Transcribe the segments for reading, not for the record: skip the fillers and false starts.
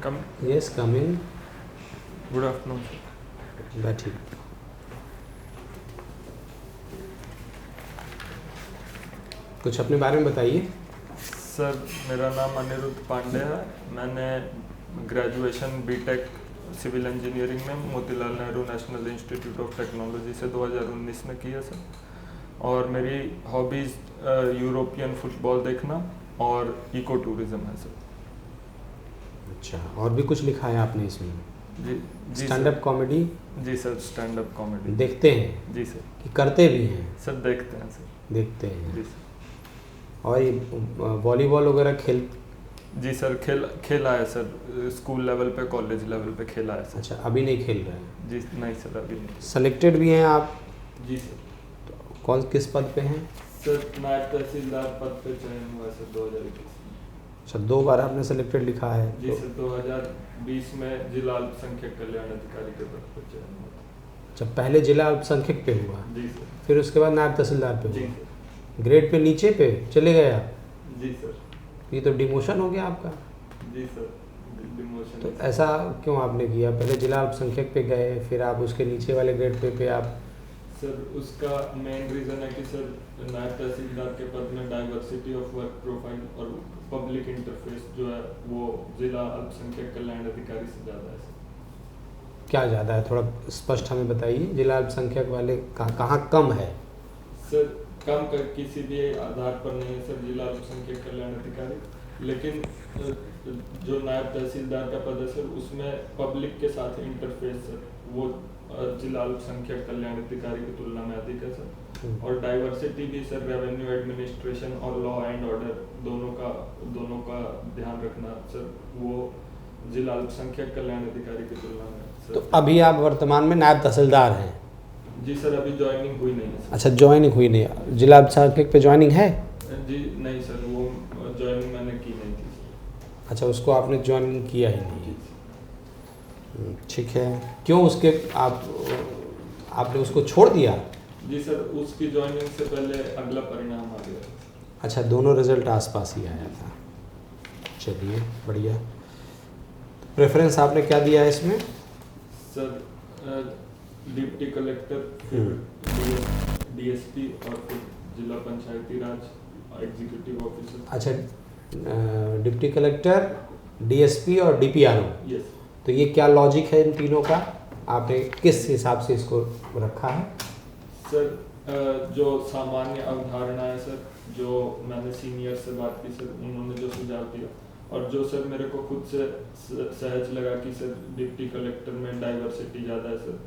Come yes, come in. Good afternoon sir. बैठिए। कुछ अपने बारे में बताइए। सर मेरा नाम अनिरुद्ध पांडे है। मैंने ग्रेजुएशन बीटेक सिविल इंजीनियरिंग में Motilal Nehru national institute of technology से 2019 में की है सर। और मेरी हॉबीज़ यूरोपियन फुटबॉल देखना और इको टूरिज़्म है सर। अच्छा, और भी कुछ लिखा है आपने इसमें? G stand up comedy? जी सर, स्टैंड अप कॉमेडी देखते हैं? जी सर। कि करते भी हैं? सर देखते हैं सर। देखते हैं जी सर। और ये वॉलीबॉल वगैरह खेल? जी सर, खेला है सर, स्कूल लेवल पे कॉलेज लेवल पे खेला है सर। अच्छा, अभी नहीं खेल रहे हैं? जी नहीं सर, अभी नहीं। सेलेक्टेड भी हैं आप? जी सर। कौन किस पद पे हैं? सर नायब तहसीलदार पद पे चयन हुआ सर 2021 में। अच्छा, 2 बार आपने सेलेक्टेड लिखा है? जी सर, 2020 में जिला अल्पसंख्यक कल्याण अधिकारी के पद पर चयन हुआ था। अच्छा, पहले जिला अल्पसंख्यक पे हुआ, जी सर। फिर उसके बाद नायब तहसीलदार पे जी हुआ। सर। ग्रेड पे नीचे पे चले गए आप? जी सर। ये तो डिमोशन हो गया आपका। जी सर, डिमोशन। तो ऐसा क्यों आपने किया? पहले जिला अल्पसंख्यक पे गए, फिर आप उसके नीचे वाले ग्रेड पे आप? सर उसका मेन रीज़न है कि सर नायब तहसीलदार के पद में डाइवर्सिटी ऑफ वर्क प्रोफाइल और पब्लिक इंटरफेस जो है वो जिला अल्पसंख्यक कल्याण अधिकारी से ज़्यादा है सर। क्या ज़्यादा है, थोड़ा स्पष्ट हमें बताइए। जिला अल्पसंख्यक वाले कहाँ कम है? सर कम कर किसी भी आधार पर नहीं है सर जिला अल्पसंख्यक कल्याण अधिकारी, लेकिन जो नायब तहसीलदार का पद है सर उसमें पब्लिक के साथ इंटरफेस सर वो जिला अल्पसंख्यक कल्याण अधिकारी की तुलना में अधिक है सर। और डाइवर्सिटी भी सर रेवेन्यू एडमिनिस्ट्रेशन और लॉ एंड ऑर्डर दोनों का ध्यान रखना सर वो जिला अल्पसंख्यक कल्याण अधिकारी की तुलना में सर। तो अभी आप वर्तमान में नायब तहसीलदार हैं? जी सर, अभी ज्वाइनिंग हुई नहीं है सर। अच्छा, ज्वाइनिंग हुई नहीं। जिला अल्पसंख्यक पे ज्वाइनिंग है? जी नहीं सर, वो ज्वाइनिंग मैंने की नहीं थी सर। अच्छा, उसको आपने ज्वाइनिंग किया ही नहीं। ठीक है, क्यों उसके आपने उसको छोड़ दिया? जी सर, उसकी ज्वाइनिंग से पहले अगला परिणाम आ गया। अच्छा, दोनों रिजल्ट आसपास ही आया था। चलिए बढ़िया। तो प्रेफरेंस आपने क्या दिया है इसमें? सर डिप्टी कलेक्टर, डीएसपी और फिर जिला पंचायती राज एग्जीक्यूटिव ऑफिसर। अच्छा, डिप्टी कलेक्टर, डीएसपी और डीपीआरओ। यस। तो ये क्या लॉजिक है इन तीनों का? आपने किस हिसाब से इसको रखा है? सर जो सामान्य अवधारणा है सर, जो मैंने सीनियर से बात की सर, उन्होंने जो सुझाव दिया और जो सर मेरे को खुद से सहज लगा कि सर डिप्टी कलेक्टर में डाइवर्सिटी ज़्यादा है सर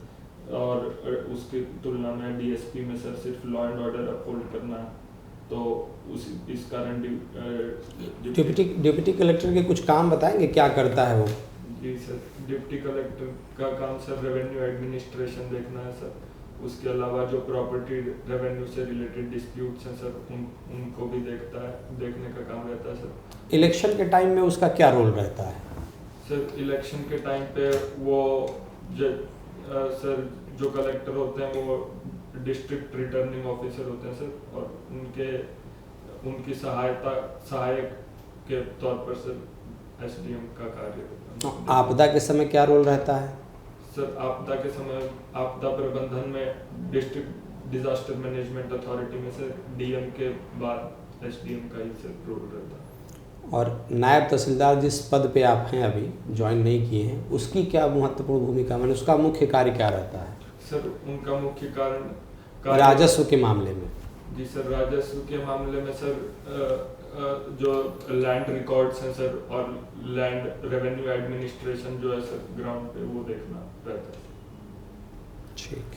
और उसकी तुलना में डीएसपी में सर सिर्फ लॉ एंड ऑर्डर अपहोल्ड करना है, तो इस कारण डिप्टी कलेक्टर के कुछ काम बताएंगे, क्या करता है वो? जी सर, डिप्टी कलेक्टर का काम सर रेवेन्यू एडमिनिस्ट्रेशन देखना है सर। उसके अलावा जो प्रॉपर्टी रेवेन्यू से रिलेटेड डिस्प्यूट्स हैं सर उनको भी देखने का काम रहता है सर। इलेक्शन के टाइम में उसका क्या रोल रहता है? सर इलेक्शन के टाइम पे वो सर जो कलेक्टर होते हैं वो डिस्ट्रिक्ट रिटर्निंग ऑफिसर होते हैं सर और उनकी सहायक के तौर पर सर एसडीएम का कार्य होता है। आपदा के समय क्या रोल रहता है? सर आपदा के समय आपदा प्रबंधन में डिस्ट्रिक्ट डिजास्टर मैनेजमेंट अथॉरिटी में से डीएम के बाद एसडीएम का ही सर रोल रहता है। और नायब तहसीलदार जिस पद पे आप हैं, अभी ज्वाइन नहीं किए हैं, उसकी क्या महत्वपूर्ण भूमिका, मैंने उसका मुख्य कार्य क्या रहता है? सर उनका मुख्य कारण राजस्व के मामले में? जी सर, राजस्व के मामले में सर जो लैंड रिकॉर्ड्स हैं सर और लैंड रेवेन्यू एडमिनिस्ट्रेशन जो है सर ग्राउंड पे वो देखना रहता है। ठीक,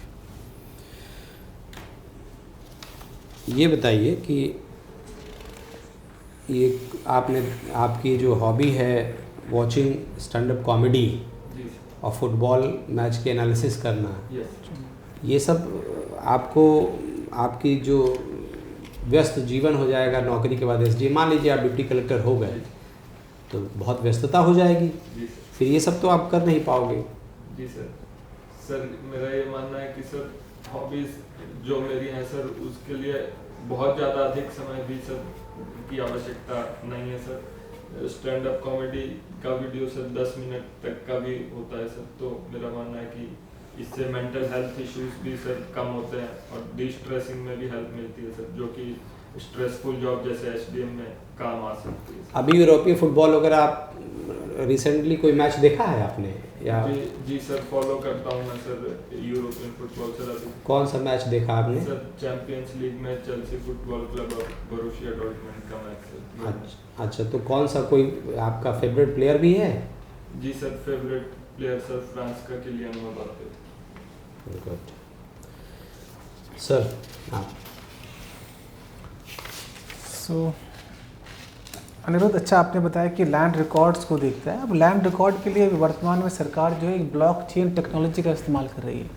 ये बताइए कि ये आपकी जो हॉबी है वॉचिंग स्टैंड अप कॉमेडी और फुटबॉल मैच के एनालिसिस करना, ये सब आपकी जो व्यस्त जीवन हो जाएगा नौकरी के बाद, एसडीएम मान लीजिए आप डिप्टी कलेक्टर हो गए तो बहुत व्यस्तता हो जाएगी, फिर ये सब तो आप कर नहीं पाओगे। जी सर। सर मेरा ये मानना है कि सर हॉबीज़ जो मेरी हैं सर उसके लिए बहुत ज़्यादा अधिक समय भी सर की आवश्यकता नहीं है सर। स्टैंड अप कॉमेडी का वीडियो सर 10 मिनट तक का भी होता है सर। तो मेरा मानना है कि इससे मेंटल हेल्थ इश्यूज भी सर कम होते हैं और डिस्ट्रेसिंग में भी हेल्प मिलती है सर, जो कि स्ट्रेसफुल जॉब जैसे एसडीएम में काम आ सकती है। अभी यूरोपीय फुटबॉल वगैरह आप रिसेंटली कोई मैच देखा है आपने या? जी सर, फॉलो करता हूँ मैं सर यूरोपियन फुटबॉल सर। अभी कौन सा मैच देखा आपने? सर चैंपियंस लीग में चेल्सी फुटबॉल क्लब और बोरुसिया डॉर्टमुंड का मैच सर। अच्छा, तो कौन सा कोई आपका फेवरेट प्लेयर भी है? जी sir, favourite player sir France का किलियन एम्बाप्पे। Good sir. आप अनिरुद्ध, अच्छा आपने बताया कि लैंड रिकॉर्ड्स को देखता है। अब लैंड रिकॉर्ड के लिए वर्तमान में सरकार जो है एक ब्लॉकचेन टेक्नोलॉजी का इस्तेमाल कर रही है,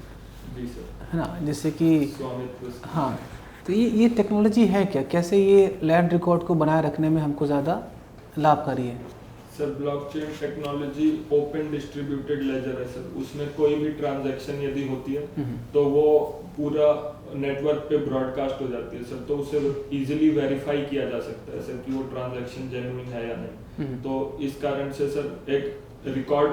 जी सर, है ना, जैसे कि स्वामित्व। हाँ, तो ये टेक्नोलॉजी है क्या? कैसे ये लैंड रिकॉर्ड को बनाए रखने में हमको ज़्यादा लाभकारी है? Sir blockchain technology open distributed laser है सर। उसमें कोई भी ट्रांजैक्शन यदि होती है तो वो पूरा नेटवर्क पे ब्रॉडकास्ट हो जाती है सर। तो उसे इजीली वेरीफाई किया जा सकता है सर कि वो ट्रांजैक्शन जेन्युइन है या नहीं। तो इस कारण से सर एक रिकॉर्ड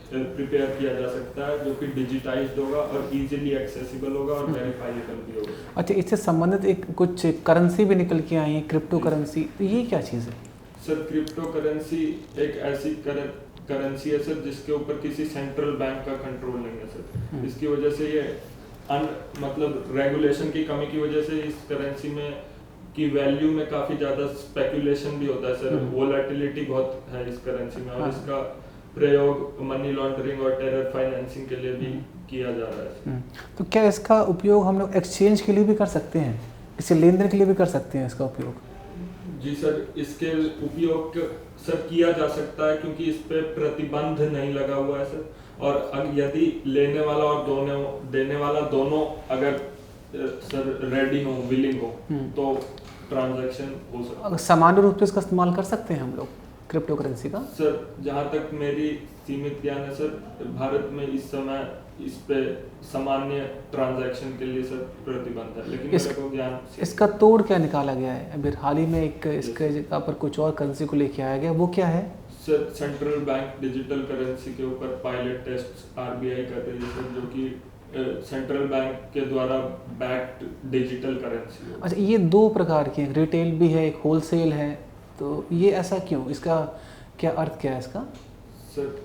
प्रिपेयर किया जा सकता है जो कि डिजिटाइज्ड होगा और इजीली एक्सेसिबल होगा और वेरीफाइबल भी होगा। अच्छा, इससे संबंधित एक कुछ करेंसी भी निकल के आई है, क्रिप्टो करेंसी, तो ये क्या चीज़ है? सर क्रिप्टो करेंसी एक ऐसी करेंसी है सर जिसके ऊपर किसी सेंट्रल बैंक का कंट्रोल नहीं है सर। इसकी वजह से ये मतलब रेगुलेशन की कमी की वजह से इस करेंसी में की वैल्यू में काफी ज्यादा स्पेकुलेशन भी होता है सर। वोलेटिलिटी बहुत है इस करेंसी में और इसका प्रयोग मनी लॉन्ड्रिंग और टेरर फाइनेंसिंग के लिए भी किया जा रहा है। तो क्या इसका उपयोग हम लोग एक्सचेंज के लिए भी कर सकते हैं, किसी लेन देन के लिए भी कर सकते हैं इसका उपयोग? जी सर, इसके उपयोग सर किया जा सकता है क्योंकि इस पे प्रतिबंध नहीं लगा हुआ है सर। और यदि लेने वाला और देने वाला दोनों अगर सर रेडी हो, विलिंग हो, तो ट्रांजैक्शन हो सकता है। सामान्य रूप से इसका इस्तेमाल कर सकते हैं हम लोग क्रिप्टो करेंसी का? सर जहाँ तक मेरी सीमित ज्ञान है सर, भारत में इस समय इस पे सामान्य ट्रांजैक्शन के लिए सर प्रतिबंध है, लेकिन मेरे को ज्ञान इसका तोड़ क्या निकाला गया है? अभी हाल ही में एक इसके जगह पर कुछ और करेंसी को लेके आया गया, वो क्या है? Sir central bank digital currency के ऊपर पायलट टेस्ट आरबीआई कर रही है सर, जो कि सेंट्रल बैंक के द्वारा बैक्ड डिजिटल करेंसी है। अच्छा, ये दो प्रकार की हैं, रिटेल भी है, एक होलसेल है, तो ये ऐसा क्यों? इसका क्या अर्थ क्या है इसका? सर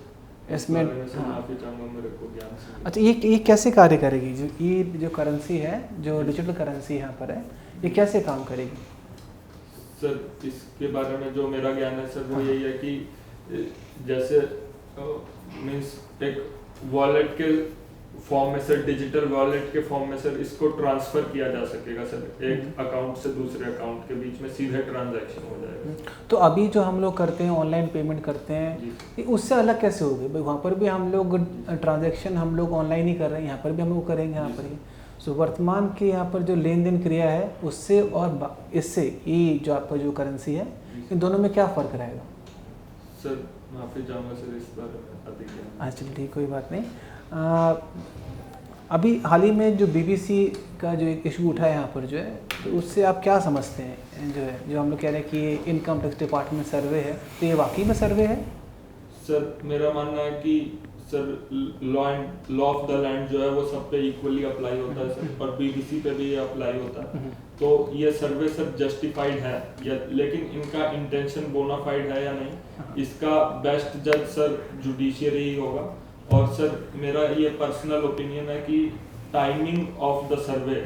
इसमें माफी चाहूंगा, मेरे को ज्ञान से। अच्छा, ये कैसे कार्य करेगी? जो करेंसी है, जो डिजिटल करेंसी यहाँ पर है, ये कैसे काम करेगी? सर इसके बारे में जो मेरा ज्ञान है सर वो यही है कि जैसे मीन्स एक वॉलेट के फॉर्म में सर, डिजिटल वॉलेट के फॉर्म में सर इसको ट्रांसफर किया जा सकेगा सर, एक अकाउंट से दूसरे अकाउंट के बीच में सीधे ट्रांजैक्शन हो जाएगा। तो अभी जो हम लोग करते हैं, ऑनलाइन पेमेंट करते हैं, उससे अलग कैसे होगी भाई? वहाँ पर भी हम लोग ट्रांजैक्शन हम लोग ऑनलाइन ही कर रहे हैं, यहाँ पर भी हम लोग करेंगे यहाँ पर ही। सो वर्तमान की यहाँ पर जो लेन देन क्रिया है उससे और इससे ये जो आपका जो करेंसी है, इन दोनों में क्या फ़र्क रहेगा? सर माफी चाहूँगा सर, इस बारे में अधिक ज्ञान। अच्छा ठीक, कोई बात नहीं। अभी हाल ही में जो बीबीसी का जो एक इशू उठा है यहाँ पर जो है, तो उससे आप क्या समझते हैं? जो हम लोग कह रहे हैं कि ये इनकम टैक्स डिपार्टमेंट सर्वे है, तो ये वाकई में सर्वे है? सर मेरा मानना है कि sir law of the land जो है वो सब पे इक्वली अप्लाई होता है सर, और बीबीसी पे भी ये अप्लाई होता है। तो ये सर्वे सर जस्टिफाइड है या, लेकिन इनका इंटेंशन बोनाफाइड है या नहीं, इसका बेस्ट जज सर जुडिशियरी ही होगा। और सर मेरा ये पर्सनल ओपिनियन है कि timing of the survey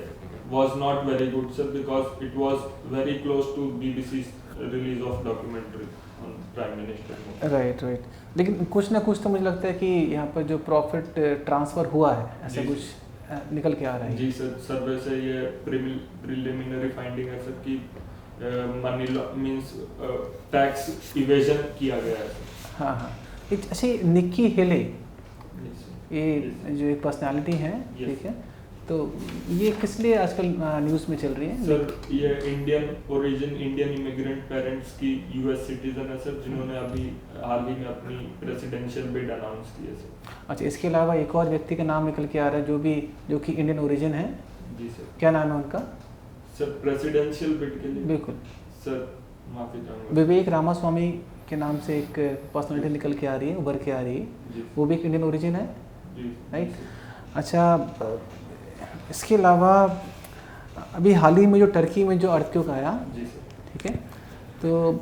was not very good sir, because it was very close to BBC release of documentary on prime minister. Right. लेकिन कुछ ना कुछ तो मुझे लगता है कि यहाँ पर जो प्रॉफिट ट्रांसफ़र हुआ है, ऐसा कुछ निकल के आ रहा है। जी सर, सर्वे से ये प्रिलिमिनरी फाइंडिंग है सर कि मनी मींस टैक्स इवेजन किया गया है। हाँ, अच्छा, निक्की हेले, ये जो एक पर्सनालिटी है, ठीक है, तो ये किस लिए आजकल न्यूज़ में चल रही है? सर ये Indian origin, Indian immigrant parents की यूएस सिटीजन है सर, जिन्होंने अभी हाल ही में अपनी प्रेसिडेंशियल बिड अनाउंस की है सर। अच्छा, इसके अलावा एक और व्यक्ति का नाम निकल के आ रहा है जो कि इंडियन ओरिजिन है। जी सर। क्या नाम है उनका? सर प्रेसिडेंशियल बिड के लिए बिल्कुल सर माफी चाहूँगा। विवेक रामास्वामी के नाम से एक पर्सनालिटी निकल के आ रही है, उभर के आ रही है, वो भी एक इंडियन ओरिजिन है, राइट? अच्छा, इसके अलावा अभी हाल ही में जो टर्की में जो अर्थक्वेक आया, ठीक है, तो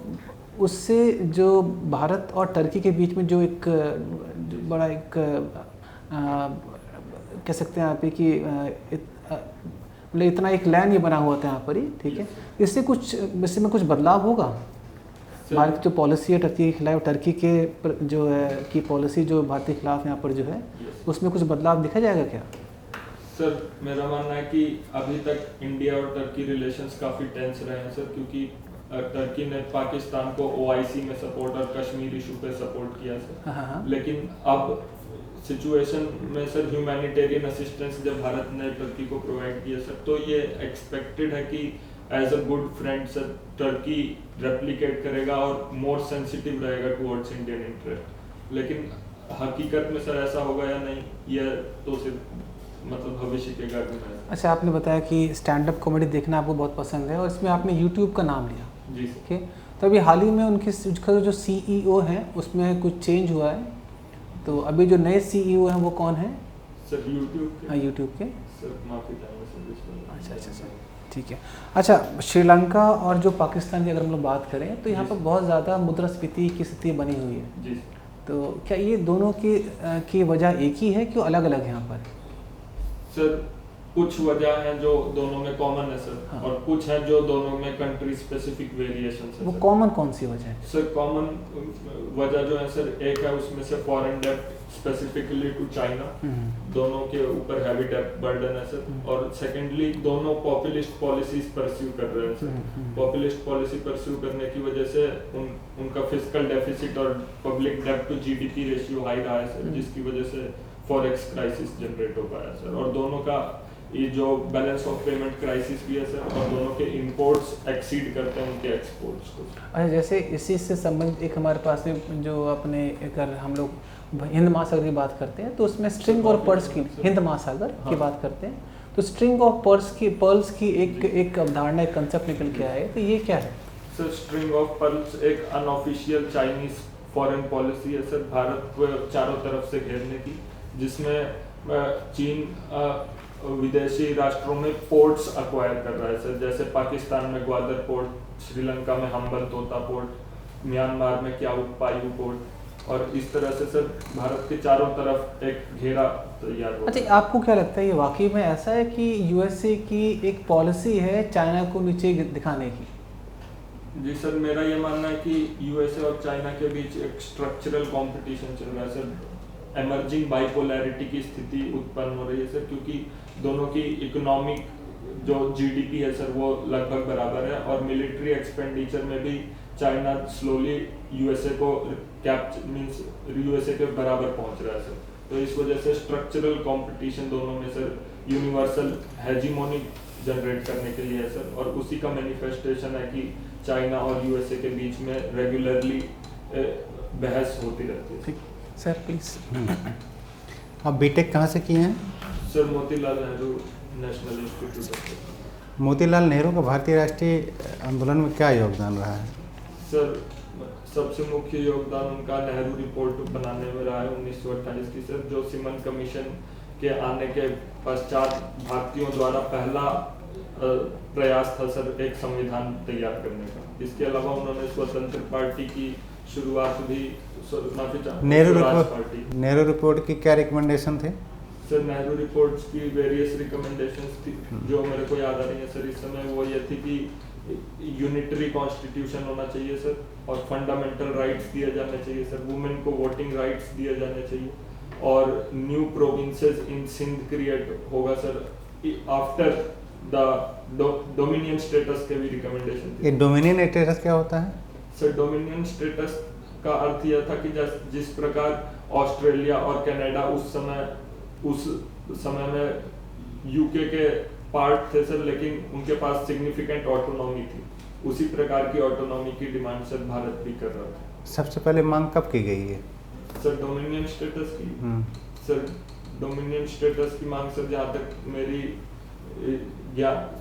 उससे जो भारत और टर्की के बीच में जो एक बड़ा एक कह सकते हैं आप ही कि मतलब इतना एक लैंड ये बना हुआ था यहाँ पर ही, ठीक है, इससे में कुछ बदलाव होगा? भारत जो पॉलिसी है टर्की के खिलाफ, टर्की के जो है की पॉलिसी जो भारत के खिलाफ यहाँ पर जो है, उसमें कुछ बदलाव दिखा जाएगा क्या? सर मेरा मानना है कि अभी तक इंडिया और टर्की रिलेशंस काफ़ी टेंस रहे हैं सर, क्योंकि टर्की ने पाकिस्तान को OIC में सपोर्ट और कश्मीर इशू पे सपोर्ट किया सर। लेकिन अब सिचुएशन में सर ह्यूमैनिटेरियन असिस्टेंस जब भारत ने टर्की को प्रोवाइड किया सर, तो ये एक्सपेक्टेड है कि as a good friend sir Turkey replicate करेगा और मोर सेंसिटिव रहेगा टुवर्ड्स इंडियन इंटरेस्ट। लेकिन हकीकत में सर ऐसा होगा या नहीं, यह तो सिर्फ मतलब भविष्य के गर्भ में है। अच्छा, आपने बताया कि स्टैंड अप कॉमेडी देखना आपको बहुत पसंद है और इसमें आपने यूट्यूब का नाम लिया, जी ठीक है, तो अभी हाल ही में उनके जो CEO हैं उसमें कुछ चेंज हुआ है, तो अभी जो नए CEO हैं वो कौन है सर? यूट्यूब के? हाँ, यूट्यूब के सर माफी चाहूँगा सर। अच्छा, ठीक है। अच्छा, श्रीलंका और जो पाकिस्तान की अगर हम लोग बात करें तो यहाँ पर बहुत ज़्यादा मुद्रास्फीति की स्थिति बनी हुई है जी, तो क्या ये दोनों की वजह एक ही है कि अलग अलग है यहाँ पर? सर कुछ वजह हैं जो दोनों में कॉमन है सर, हाँ। और कुछ हैं जो दोनों में कंट्री स्पेसिफिक वेरिएशन है। वो कॉमन कौन सी वजह है? सर कॉमन वजह जो है सर, एक है उसमें से फॉरेन डेब्ट स्पेसिफिकली टू चाइना, दोनों के ऊपर हैवी डेब्ट बर्डन है सर, और सेकेंडली दोनों पॉपुलिस्ट पॉलिसीज परस्यू कर रहे हैं सर। पॉपुलिस्ट पॉलिसी परस्यू करने की वजह से उनका फिस्कल डेफिसिट और पब्लिक डेब्ट टू GDP रेशियो हाई रहा है सर, जिसकी वजह से फॉरेक्स क्राइसिस जनरेट हो पाया सर, और दोनों का ये जो बैलेंस ऑफ पेमेंट क्राइसिस भी है सर, और दोनों के इंपोर्ट्स एक्सीड करते हैं उनके एक्सपोर्ट्स को। अच्छा, जैसे इसी से संबंधित एक हमारे पास में जो अपने अगर हम लोग हिंद महासागर की बात करते हैं तो उसमें स्ट्रिंग और पर्ल्स की, हिंद महासागर की बात करते हैं तो स्ट्रिंग और पर्ल्स की एक अवधारणा, एक कंसेप्ट निकल के आए, तो ये क्या है सर? स्ट्रिंग ऑफ पर्ल्स एक अनऑफिशियल चाइनीज फॉरेन पॉलिसी है सर, भारत को चारों तरफ से घेरने की, जिसमें चीन विदेशी राष्ट्रों में पोर्ट्स अक्वायर कर रहा है सर, जैसे पाकिस्तान में ग्वादर पोर्ट, श्रीलंका में हम्बनतोता पोर्ट, म्यांमार में क्याउपायू पोर्ट, और इस तरह से सर भारत के चारों तरफ एक घेरा तैयार हो। अच्छा, आपको क्या लगता है ये वाकई में ऐसा है कि USA की एक पॉलिसी है चाइना को नीचे दिखाने की? जी सर, मेरा ये मानना है कि USA और चाइना के बीच एक स्ट्रक्चरल कंपटीशन चल रहा है सर, एमर्जिंग बाइपोलैरिटी की स्थिति उत्पन्न हो रही है सर, क्योंकि दोनों की इकोनॉमिक जो GDP है सर वो लगभग बराबर है, और मिलिट्री एक्सपेंडिचर में भी चाइना स्लोली USA के बराबर पहुंच रहा है सर। तो इस वजह से स्ट्रक्चरल कंपटीशन दोनों में सर यूनिवर्सल हेजीमोनी जनरेट करने के लिए है सर, और उसी का मैनिफेस्टेशन है कि चाइना और USA के बीच में रेगुलरली बहस होती रहती है। Sir please. आप बीटेक कहाँ से किए हैं? Sir Motilal Nehru national institute. Motilal Nehru का भारतीय राष्ट्रीय आंदोलन में क्या योगदान रहा है? सर सबसे मुख्य योगदान उनका नेहरू रिपोर्ट बनाने में रहा है 1928 की सर, जो सिमन कमीशन के आने के पश्चात भारतीयों द्वारा पहला प्रयास था सर एक संविधान तैयार करने का। इसके अलावा उन्होंने स्वतंत्र पार्टी की शुरुआत भी, नेहरू रिपोर्ट की क्या रिकमेंडेशन थे? सर नेहरू रिपोर्ट्स की वेरियस रिकमेंडेशंस थी जो मेरे को याद आ रही है सर इस समय। वो ये थी कि यूनिटरी कॉन्स्टिट्यूशन होना चाहिए सर, और फंडामेंटल राइट्स दिए जाने चाहिए सर, वुमेन को वोटिंग राइट्स दिए जाने चाहिए, और न्यू प्रोविंसेस इन सिंध क्रिएट होगा sir after the dominion status के भी रिकमेंडेशन। ये डोमिनियन स्टेटस क्या होता है? सर डोमिनियन स्टेटस का अर्थ यह था कि जिस प्रकार ऑस्ट्रेलिया और कनाडा उस समय में यूके के पार्ट थे सर, लेकिन उनके पास सिग्निफिकेंट ऑटोनॉमी थी, उसी प्रकार की ऑटोनॉमी की डिमांड सर भारत भी कर रहा था। सबसे पहले मांग कब की गई है सर डोमिनियन स्टेटस की? सर डोमिनियन स्टेटस की मांग सर जहाँ तक मेरी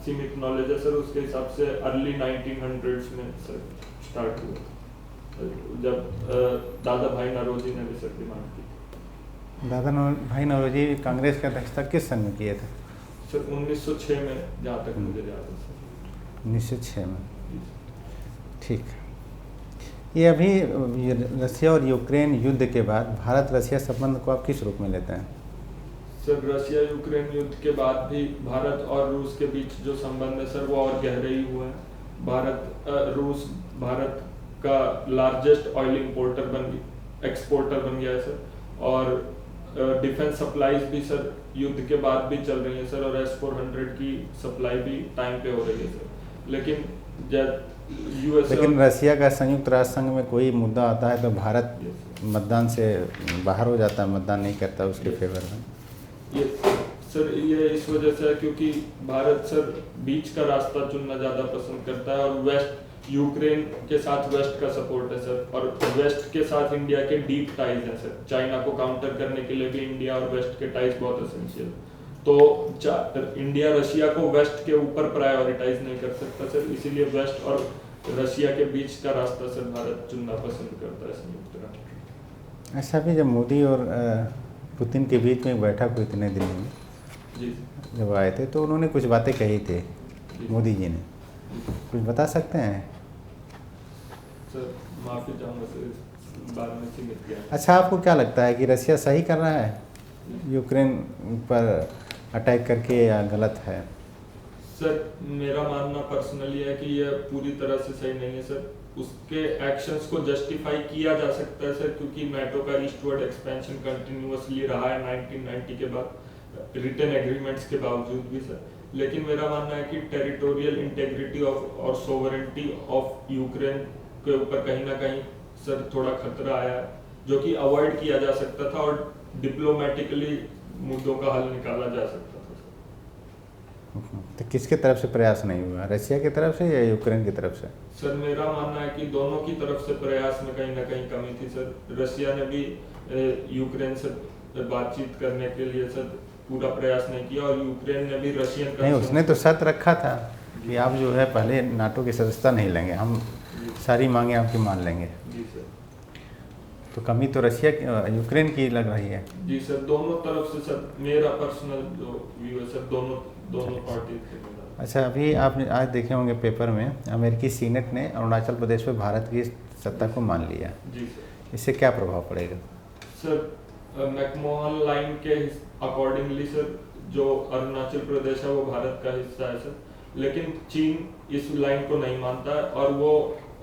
सीमित नॉलेज है सर, उसके हिसाब से अर्ली 1900s में सर स्टार्ट हुआ जब दादा भाई नौरोजी ने भी सर डिमांड की। दादा भाई नौरोजी कांग्रेस के अध्यक्षता किस सन में किए थे? सर 1906 में, जहाँ तक मुझे याद है सर। 1906 में, ठीक। ये अभी रसिया और यूक्रेन युद्ध के बाद भारत रसिया संबंध को आप किस रूप में लेते हैं? सर रसिया यूक्रेन युद्ध के बाद भी भारत और रूस के बीच जो संबंध है सर वो और गहरे ही हुए हैं। रूस भारत का लार्जेस्ट ऑयल एक्सपोर्टर बन गया है सर, और डिफेंस सप्लाईज भी सर युद्ध के बाद भी चल रही है सर, और S-400 की सप्लाई भी टाइम पे हो रही है सर। लेकिन रसिया का संयुक्त राष्ट्र संघ में कोई मुद्दा आता है तो भारत मतदान से बाहर हो जाता है, मतदान नहीं करता उसके फेवर में। ये सर ये इस वजह से है क्योंकि भारत सर बीच का रास्ता चुनना ज़्यादा पसंद करता है, और वेस्ट यूक्रेन के साथ वेस्ट का सपोर्ट है सर, और वेस्ट के साथ इंडिया के डीप टाइज हैं सर। चाइना को काउंटर करने के लिए भी इंडिया और वेस्ट के टाइज बहुत एसेंशियल। तो इंडिया रशिया को वेस्ट के ऊपर प्रायोरिटाइज नहीं कर सकता सर, इसीलिए वेस्ट और रशिया के बीच का रास्ता सर भारत चुनना पसंद करता है संयुक्त राष्ट्र। अच्छा, अभी जब मोदी और पुतिन के बीच में बैठक हुई थी नई दिल्ली में, जी जब आए थे तो उन्होंने कुछ बातें कही थी मोदी जी ने, कुछ बता सकते हैं? सर माफ़ी चाहूँगा सर, इस बारे में सीमित किया। अच्छा, आपको क्या लगता है कि रशिया सही कर रहा है यूक्रेन पर अटैक करके या गलत है? सर मेरा मानना पर्सनली है कि यह पूरी तरह से सही नहीं है सर। उसके एक्शंस को जस्टिफाई किया जा सकता है सर, क्योंकि नाटो का ईस्टवर्ड एक्सपेंशन कंटिन्यूअसली रहा है 1990 के बाद रिटन एग्रीमेंट्स के बावजूद भी सर। लेकिन मेरा मानना है कि टेरिटोरियल इंटेग्रिटी और सोवरेंटी ऑफ यूक्रेन के ऊपर कहीं ना कहीं सर थोड़ा खतरा आया है, जो कि अवॉइड किया जा सकता था और डिप्लोमेटिकली मुद्दों का हल निकाला जा सकता था सर। तो किसके तरफ से प्रयास नहीं हुआ, रशिया की तरफ से या यूक्रेन की तरफ से? सर मेरा मानना है कि दोनों की तरफ से प्रयास में कहीं ना कहीं कमी थी सर। रशिया ने भी यूक्रेन से बातचीत करने के लिए सर पूरा प्रयास नहीं किया, और यूक्रेन ने भी रशियन नहीं, उसने तो शर्त रखा था कि आप जो है पहले नाटो की सदस्यता नहीं लेंगे, हम सारी मांगे आपकी मान लेंगे। जी सर। तो कमी तो रशिया यूक्रेन की लग रही है। जी सर, दोनों तरफ से सर मेरा पर्सनल जो व्यू है सर, दोनों पार्टी थे। अच्छा, अभी आपने आज देखे होंगे पेपर में अमेरिकी सीनेट ने अरुणाचल प्रदेश पे भारत की सत्ता को मान लिया। जी सर। इससे क्या प्रभाव पड़ेगा? सर मैकमोहन लाइन के अकॉर्डिंगली सर जो अरुणाचल प्रदेश है वो भारत का हिस्सा है सर, लेकिन चीन इस लाइन को नहीं मानता है, और वो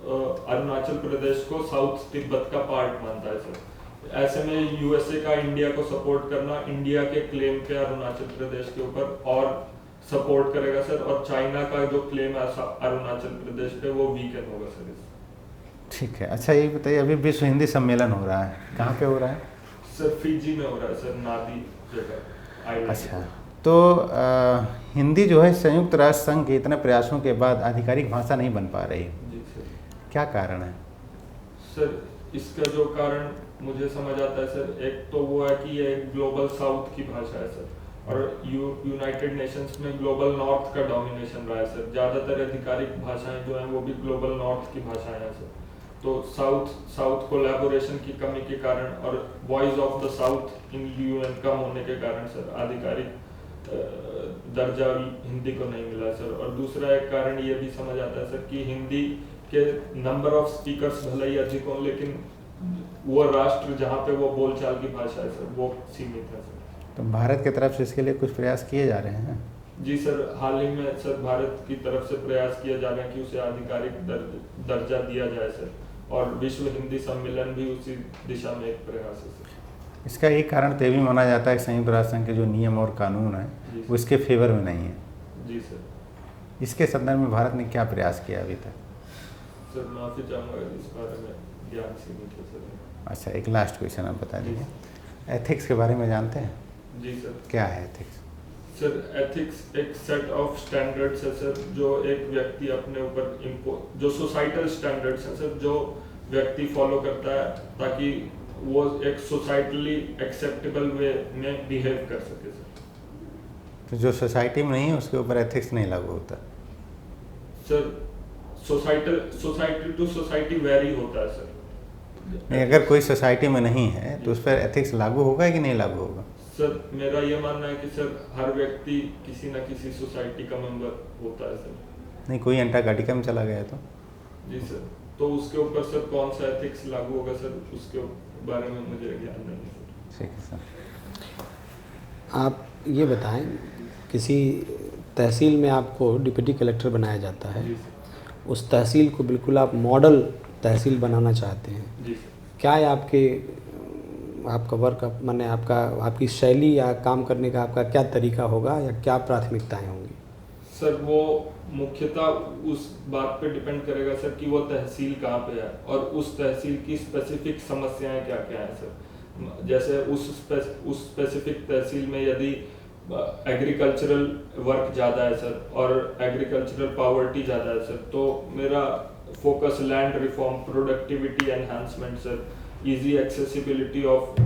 अरुणाचल प्रदेश को साउथ तिब्बत का पार्ट मानता है सर। ऐसे में यूएसए का इंडिया को सपोर्ट करना इंडिया के क्लेम पे अरुणाचल प्रदेश के ऊपर और सपोर्ट करेगा सर, और चाइना का जो क्लेम है अरुणाचल प्रदेश पे वो वीकन होगा सर। ठीक है। अच्छा, ये बताइए, अभी विश्व हिंदी सम्मेलन हो रहा है, कहाँ पे हो रहा है? सर फिजी में हो रहा है सर, नादी जगह। अच्छा, तो हिंदी जो है संयुक्त राष्ट्र संघ के इतने प्रयासों के बाद आधिकारिक भाषा नहीं बन पा रही, जी सर। क्या कारण है? सर इसका जो कारण मुझे समझ आता है सर, एक तो वो है कि ये ग्लोबल साउथ की भाषा है सर, और यूनाइटेड नेशंस में ग्लोबल नॉर्थ का डोमिनेशन रहा है सर। ज़्यादातर आधिकारिक भाषाएं जो हैं वो भी ग्लोबल नॉर्थ की भाषाएं हैं सर। तो साउथ कोलैबोरेशन की कमी के कारण और voice of the south in UN कम होने के कारण सर आधिकारिक दर्जा हिंदी को नहीं मिला सर। और दूसरा एक कारण ये भी समझ आता है सर कि हिंदी के नंबर ऑफ स्पीकर्स भले ही अधिक हों, लेकिन वो राष्ट्र जहाँ पे वो बोलचाल की भाषा है सर वो सीमित है सर। तो भारत की तरफ से इसके लिए कुछ प्रयास किए जा रहे हैं? जी सर, हाल ही में सर भारत की तरफ से प्रयास किया जा रहा है कि उसे आधिकारिक दर्जा दिया जाए सर, और विश्व हिंदी सम्मेलन भी उसी दिशा में एक प्रयास है सर। इसका एक कारण तो ये भी माना जाता है कि संयुक्त राष्ट्र संघ के जो नियम और कानून है वो इसके फेवर में नहीं है। जी सर। इसके संदर्भ में भारत ने क्या प्रयास किया अभी तक? सर माफ़ी चाहूँगा, इस बारे में ज्ञान सीमित है सर। अच्छा, एक लास्ट क्वेश्चन आप बता दीजिए, एथिक्स के बारे में जानते हैं? जी सर। क्या है एथिक्स? सर एथिक्स एक सेट ऑफ स्टैंडर्ड्स है सर, जो एक व्यक्ति अपने ऊपर जो सोसाइटल स्टैंडर्ड्स हैं सर, जो व्यक्ति फॉलो करता है ताकि वो एक सोसाइटली एक्सेप्टेबल वे में बिहेव कर सके सर। तो जो सोसाइटी में नहीं है उसके ऊपर एथिक्स नहीं लागू होता? Sir society to society very होता है सर। नहीं, अगर कोई सोसाइटी में नहीं है तो उस पर एथिक्स लागू होगा कि नहीं लागू होगा? सर मेरा ये मानना है कि सर हर व्यक्ति किसी न किसी सोसाइटी का मेंबर होता है सर। नहीं, कोई अंटार्कटिका में चला गया तो? जी सर, तो उसके ऊपर सर कौन सा एथिक्स लागू होगा सर, उसके बारे में मुझे ज्ञान नहीं है सर। ठीक है सर। आप ये बताएं, किसी तहसील में आपको डिप्टी कलेक्टर बनाया जाता है, जी सर। उस तहसील को बिल्कुल आप मॉडल तहसील बनाना चाहते हैं, जी सर। क्या है आपका वर्क माने आपकी शैली या काम करने का आपका क्या तरीका होगा या क्या प्राथमिकताएं होंगी? सर वो मुख्यतः उस बात पे डिपेंड करेगा सर कि वो तहसील कहाँ पे है और उस तहसील की स्पेसिफिक समस्याएं क्या क्या हैं सर। जैसे उस स्पेसिफिक तहसील में यदि एग्रीकल्चरल वर्क ज़्यादा है सर और एग्रीकल्चरल पॉवर्टी ज़्यादा है सर, तो मेरा focus land reform, productivity enhancement sir, easy accessibility of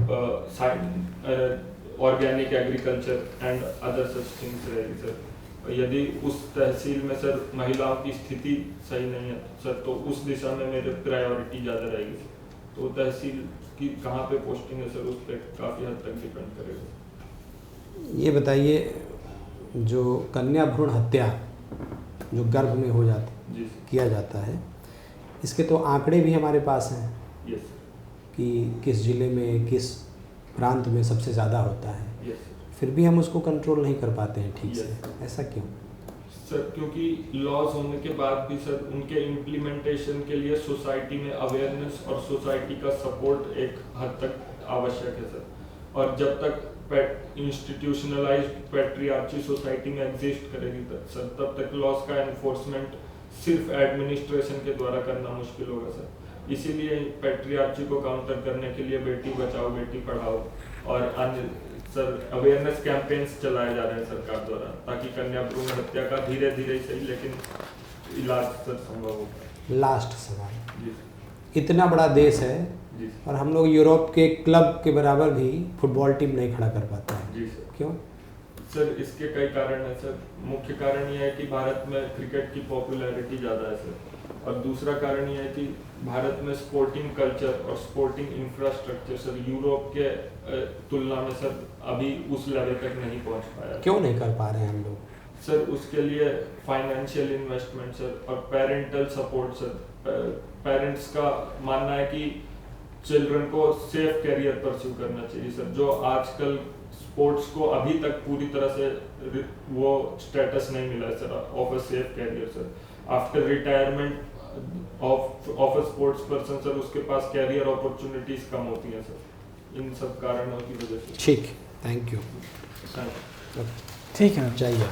organic agriculture and other such things रहेगी सर। यदि उस तहसील में सर महिलाओं की स्थिति सही नहीं है सर, तो उस दिशा में मेरे प्रायोरिटी ज़्यादा रहेगी सर। तो तहसील की कहाँ पे पोस्टिंग है सर, उस पर काफ़ी हद तक डिपेंड करेगा। ये बताइए, जो कन्या भ्रूण हत्या जो गर्भ में हो जाती जी सर। किया जाता है, इसके तो आंकड़े भी हमारे पास हैं यस सर। कि किस ज़िले में किस प्रांत में सबसे ज़्यादा होता है, यस सर। फिर भी हम उसको कंट्रोल नहीं कर पाते हैं ठीक से, Yes. ऐसा क्यों? सर क्योंकि लॉज होने के बाद भी सर उनके इम्प्लीमेंटेशन के लिए सोसाइटी में अवेयरनेस और सोसाइटी का सपोर्ट एक हद तक आवश्यक है सर। और जब तक इंस्टीट्यूशनलाइज्ड पैट्रियार्ची सोसाइटी में एग्जिस्ट करेगी सर, तब तक लॉज का एनफोर्समेंट सिर्फ एडमिनिस्ट्रेशन के द्वारा करना मुश्किल होगा सर। इसीलिए पैट्रियार्ची को काउंटर करने के लिए बेटी बचाओ बेटी पढ़ाओ और अन्य सर अवेयरनेस कैंपेन्स चलाए जा रहे हैं सरकार द्वारा, ताकि कन्या भ्रूण हत्या का धीरे धीरे सही लेकिन इलाज सर संभव होगा। लास्ट सवाल, जी इतना बड़ा देश है जी और हम लोग यूरोप के क्लब के बराबर भी फुटबॉल टीम नहीं खड़ा कर पाता है, जी सर। क्यों? सर इसके कई कारण हैं सर। मुख्य कारण यह है कि भारत में क्रिकेट की पॉपुलैरिटी ज़्यादा है सर, और दूसरा कारण यह है कि भारत में स्पोर्टिंग कल्चर और स्पोर्टिंग इंफ्रास्ट्रक्चर सर यूरोप के तुलना में सर अभी उस लेवल तक नहीं पहुंच पाया। क्यों नहीं कर पा रहे हैं हम लोग? सर उसके लिए फाइनेंशियल इन्वेस्टमेंट सर और पेरेंटल सपोर्ट सर। पेरेंट्स का मानना है कि चिल्ड्रन को सेफ कैरियर परस्यू करना चाहिए सर, जो आजकल स्पोर्ट्स को अभी तक पूरी तरह से वो स्टेटस नहीं मिला है sir of a safe career sir. After retirement of a sports person sir उसके पास कैरियर अपॉर्चुनिटीज कम होती हैं सर, इन सब कारणों की वजह से। ठीक, थैंक यू। ठीक है, चाहिए